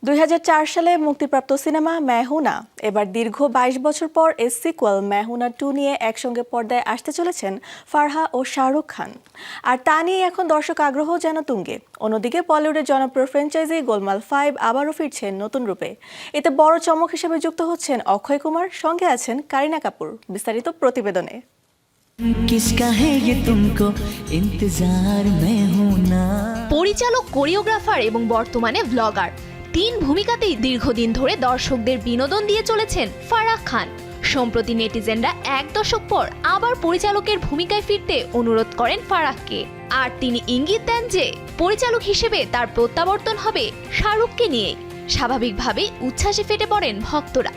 2004 সালে মুক্তিপ্রাপ্ত সিনেমা मैं हूं ना এবার দীর্ঘ 22 বছর পর এর সিকুয়েল मैं हूं ना 2 নিয়ে একসঙ্গে পর্দায় আসতে চলেছেন ফারহা ও শাহরুখ খান। আর তা নিয়ে এখন দর্শক আগ্রহ যেন তুঙ্গে। অন্যদিকে বলিউডের জনপ্রিয় ফ্র্যাঞ্চাইজি গোলমাল 5 আবারও ফিরছেন নতুন রূপে। এতে বড় চমক হিসেবে যুক্ত হচ্ছেন অক্ষয় কুমার, সঙ্গে আছেন কারিনা কাপুর। বিস্তারিত প্রতিবেদনে। किसका है ये तुमको इंतजार मैं हूं ना। পরিচালক, কোরিওগ্রাফার এবং বর্তমানে ব্লগার, 3 ভূমিকাতেই দীর্ঘদিন ধরে দর্শকদের বিনোদন দিয়ে চলেছেন ফারাহ খান। সম্প্রতি নেটিজেনরা 1 দশক পর আবার পরিচালকের ভূমিকায় ফিরতে অনুরোধ করেন ফারাহকে। আর তিনি ইঙ্গিত দেন যে পরিচালক হিসেবে তার প্রত্যাবর্তন হবে শাহরুখকে নিয়ে। স্বাভাবিকভাবেই উচ্ছ্বাসে ফেটে পড়েন ভক্তরা।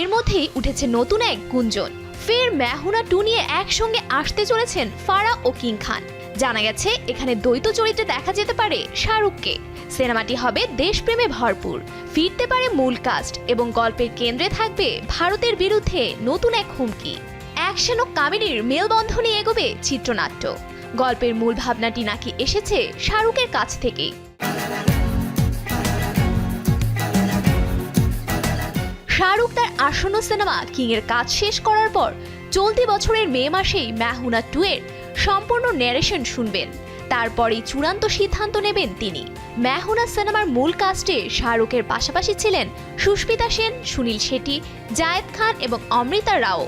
এর মধ্যেই উঠেছে নতুন এক গুঞ্জন, ফের मैं हूं ना 2 নিয়ে একসঙ্গে আসতে চলেছেন ফারাহ ও কিং খান। জানা গেছে এখানে দ্বৈত চরিত্রে দেখা যেতে পারে শাহরুখকে। সিনেমাটি হবে দেশপ্রেমে ভরপুর, ফিরতে পারে মূল কাস্ট এবং গল্পের কেন্দ্রে থাকবে ভারতের বিরুদ্ধে নতুন এক হুমকি। অ্যাকশন ও কমেডির মেলবন্ধনে এগোবে চিত্রনাট্য। গল্পের মূল ভাবনাটি নাকি এসেছে শাহরুখের কাছ থেকেই। শাহরুখ তার আসন্ন সিনেমা কিং এর কাজ শেষ করার পর চলতি বছরের মে মাসেই मैं हूं ना 2 এর সম্পূর্ণ ন্যারেশন শুনবেন। তারপরেই চূড়ান্ত সিদ্ধান্ত নেবেন তিনি। मैं हूं ना সিনেমার মূল কাস্টে শাহরুখের পাশাপাশি ছিলেন সুস্মিতা সেন, সুনীল শেট্টি, জায়েদ খান এবং অমৃতা রাও।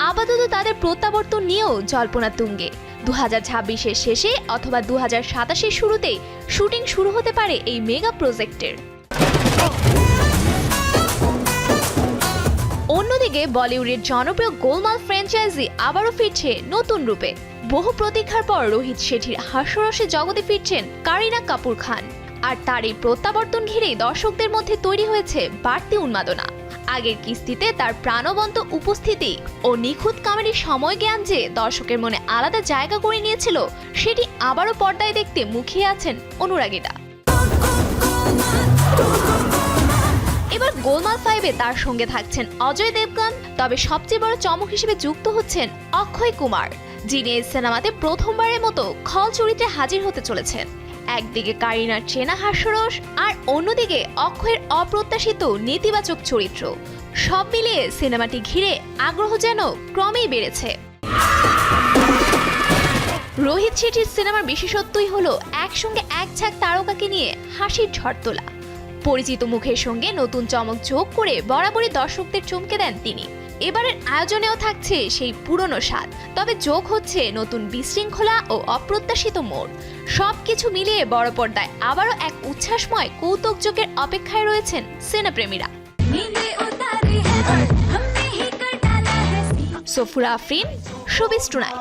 আপাতত তাদের প্রত্যাবর্তন নিয়েও জল্পনা তুঙ্গে। 2026-এর শেষে অথবা 2027-এর শুরুতেই শুটিং শুরু হতে পারে এই মেগা প্রজেক্টের। অন্যদিকে বলিউডের জনপ্রিয় গোলমাল ফ্র্যাঞ্চাইজি আবারও ফিরছে নতুন রূপে। বহু প্রতীক্ষার পর রোহিত শেঠির হাস্যরসে জগতে ফিরছেন কারিনা কাপুর খান। আর তার এই প্রত্যাবর্তন ঘিরেই দর্শকদের মধ্যে তৈরি হয়েছে বাড়তি উন্মাদনা। আগের কিস্তিতে তার প্রাণবন্ত উপস্থিতি ও নিখুঁত কমেডির সময় জ্ঞান যে দর্শকের মনে আলাদা জায়গা করে নিয়েছিল, সেটি আবারও পর্দায় দেখতে মুখিয়ে আছেন অনুরাগীরা। এবার গোলমাল 5-এ তার সঙ্গে থাকছেন অজয় দেবগন। তবে সবচেয়ে বড় চমক হিসেবে যুক্ত হচ্ছেন অক্ষয় কুমার, যিনি এই সিনেমাতে প্রথমবারের মতো খল চরিত্রে হাজির হতে চলেছেন। একদিকে কারিনার চেনা হাস্যরস আর অন্যদিকে অক্ষয়ের অপ্রত্যাশিত নেতিবাচক চরিত্র। সব মিলিয়ে সিনেমাটি ঘিরে আগ্রহ যেন ক্রমেই বেড়েছে। রোহিত শেঠির সিনেমার বিশেষত্বই হলো একসঙ্গে এক ঝাঁক তারকাকে নিয়ে হাসির ঝড় তোলা। পরিচিত মুখের সঙ্গে নতুন চমক যোগ করে বরাবরই দর্শকদের চমকে দেন তিনি। এবারের আয়োজনেও থাকছে সেই পুরনো স্বাদ, তবে যোগ হচ্ছে নতুন বিশৃঙ্খলা ও অপ্রত্যাশিত মোড়। সবকিছু মিলিয়ে বড় পর্দায় আবারও এক উচ্ছ্বাসময় কৌতুকযোগের অপেক্ষায় রয়েছেন সিনেপ্রেমীরা। Safura Afrin, showbiz tonight.